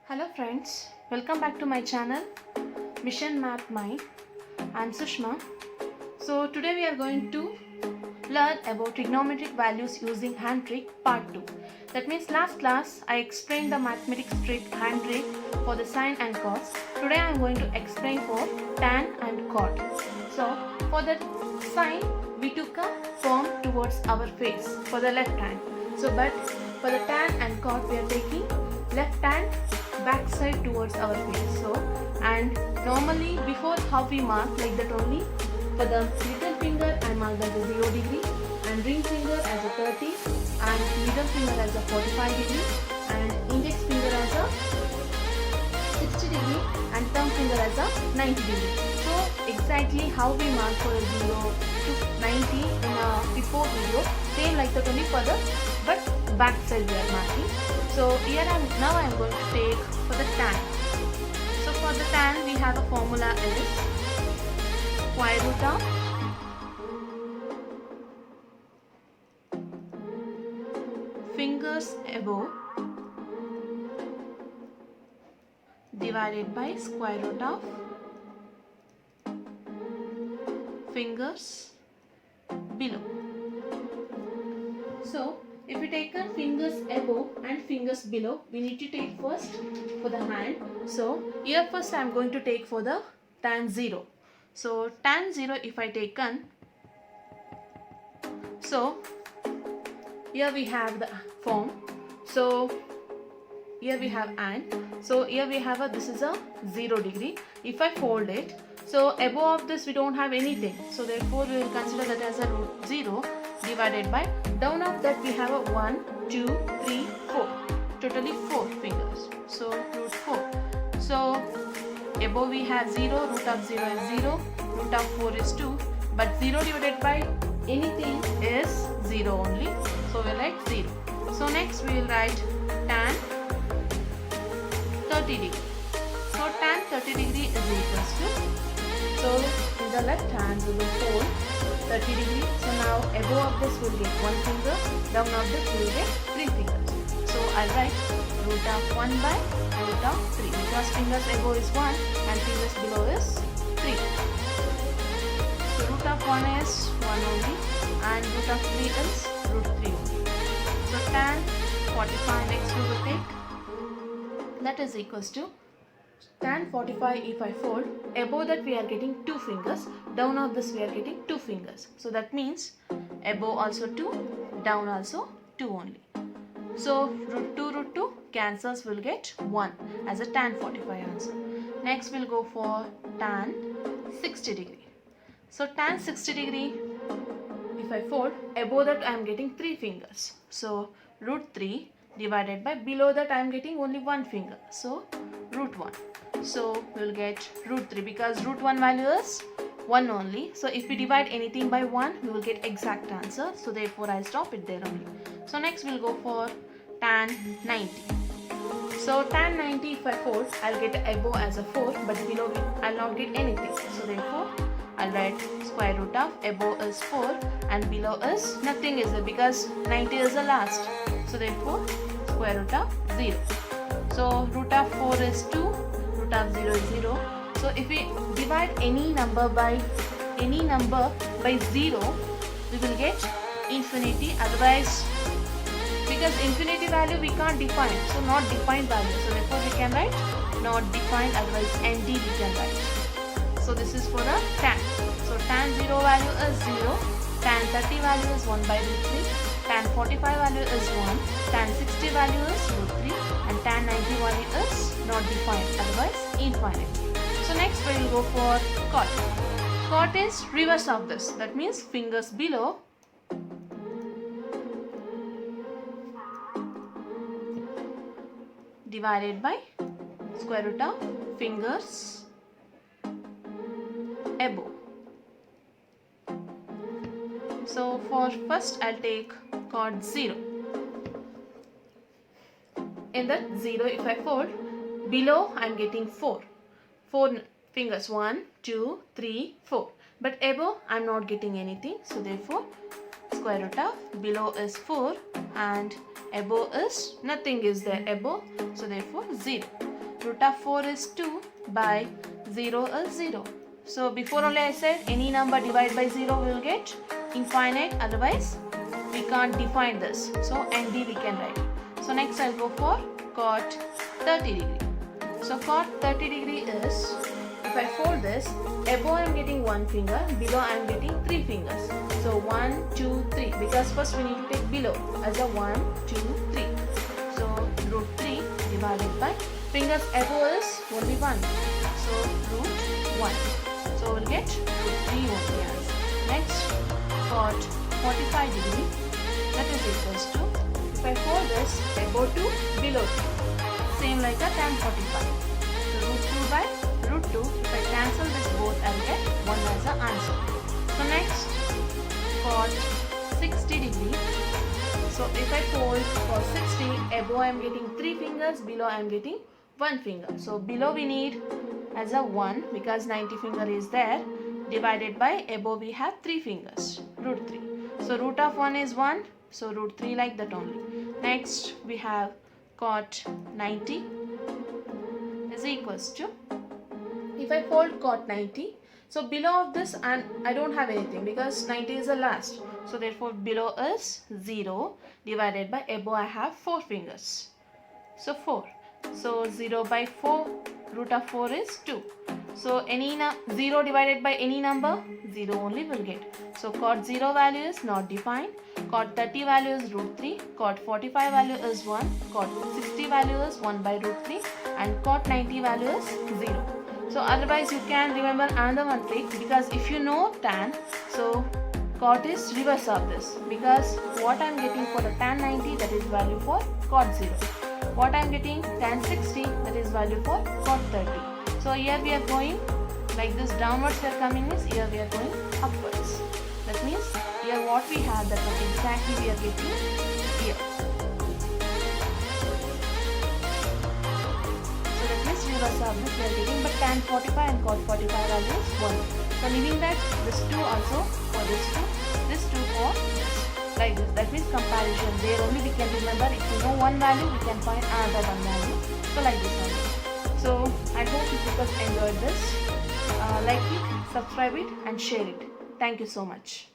Hello friends, welcome back to my channel Mission Math Mind. I'm Sushma. So today we are going to learn about trigonometric values using hand trick part 2. That means last class I explained the mathematics trick hand trick for the sine and cos. Today I am going to explain for tan and cot. So for the sine we took a form towards our face for the left hand. But for the tan and cot we are taking left hand back side towards our face. And normally before how we mark like that only. For the little finger I marked as a 0 degree and ring finger as a 30 and middle finger as a 45 degree and index finger as a 60 degree and thumb finger as a 90 degree. So exactly how we mark for a 0 to 90 in a before video, same like that only for the but back side we are marking. So here now I am going to take for the tan. So for the tan we have a formula is square root of fingers above divided by square root of fingers below. So if we take our fingers above and fingers below, we need to take first for the hand. So here first I am going to take for the tan 0. So tan 0 if I taken, so here we have the form. So here we have and. So here we have a, this is a 0 degree. If I fold it, so above of this we don't have anything. So therefore we will consider that as a root 0 divided by down of that we have a 1, 2, 3, 4. Totally 4 fingers. So root 4. So above we have 0, root of 0 is 0, root of 4 is 2. But 0 divided by anything is 0 only. So we'll write 0. So next we will write tan 30 degree. So tan 30 degree is equals to, so in the left hand we will fold 30 degree. So now above of this we will get 1 finger, down of this we will get 3 fingers. So I'll write root of 1 by root of 3 because fingers above is 1 and fingers below is 3. So root of 1 is 1 only and root of 3 is root 3 only. So tan 45 next we will take, that is equals to tan 45 if I fold, above that we are getting 2 fingers, down of this we are getting 2 fingers. So that means above also 2, down also 2 only. So root 2 cancels, will get 1 as a tan 45 answer. Next we'll go for tan 60 degree. So tan 60 degree if I fold, above that I am getting 3 fingers. So root 3 divided by below that I am getting only 1 finger. So root 1. So we will get root 3 because root 1 value is 1 only. So if we divide anything by 1, we will get exact answer. So therefore I'll stop it there only. So next we'll go for tan 90. So tan 90 if I fold, I'll get above as a 4 but below I'll not get anything. So therefore I'll write square root of above is 4 and below is nothing is there because 90 is the last. So therefore square root of 0. So root of 4 is 2, root of 0 is 0. So if we divide any number by 0, we will get infinity, otherwise because infinity value we can't define, so not defined value. So therefore we can write not defined, otherwise ND we can write. So this is for the tan. So tan 0 value is 0, tan 30 value is 1 by root 3, tan 45 value is 1, tan 60 value is root 3 and tan 90 value is not defined, otherwise infinite. So next we will go for cot. Cot is reverse of this, that means fingers below divided by square root of fingers above. So for first I'll take cot 0. In that 0 if I fold, below I am getting 4 fingers, 1, 2, 3, 4. But above I am not getting anything. So therefore square root of below is 4 and above is nothing is there above, so therefore 0. root of 4 is 2 by 0 is 0. So before only I said any number divided by 0 will get infinite, otherwise we can't define this. So ND we can write. So next I'll go for cot 30 degree. So cot 30 degree is, if I fold this, above I am getting 1 finger, below I am getting 3 fingers. So 1, 2, 3, because first we need to take below as a 1, 2, 3. So root 3 divided by, fingers above is only 1. So root 1. So we'll get root 3 only as. Next, cot 45 degree, that is equals to, if I fold this, above 2, below 2. Same like a tan 45. So root 2 by root 2, if I cancel this both, I'll get 1 as an answer. So next, cot 60 degree. So if I fold for 60, above I am getting 3 fingers, below I am getting 1 finger. So below we need as a 1 because 90 finger is there, divided by above we have 3 fingers, root 3. So root of 1 is 1, so root 3 like that only. Next we have cot 90 is equals to, if I fold cot 90, so below of this and I don't have anything because 90 is the last. So therefore below is 0 divided by above I have 4 fingers. So 4. So 0 by 4, root of 4 is 2. So any 0 divided by any number, 0 only will get. So cot 0 value is not defined. Cot 30 value is root 3. Cot 45 value is 1. Cot 60 value is 1 by root 3. And cot 90 value is 0. So otherwise you can remember another one trick, because if you know tan, so cot is reverse of this, because what I am getting for the tan 90, that is value for cot 0. What I am getting tan 60, that is value for cot 30. So here we are going like this, downwards we are coming is, here we are going upwards. That means here what we have, that is exactly we are getting here. So that means reverse of this we are getting, but tan 45 and cot 45 value is 1. So leaving that, this 2 also for this 2 for this. Like this, that means comparison. There only we can remember, if you know one value, we can find another one value. So like this only. So I hope you people enjoyed this. Like it, subscribe it and share it. Thank you so much.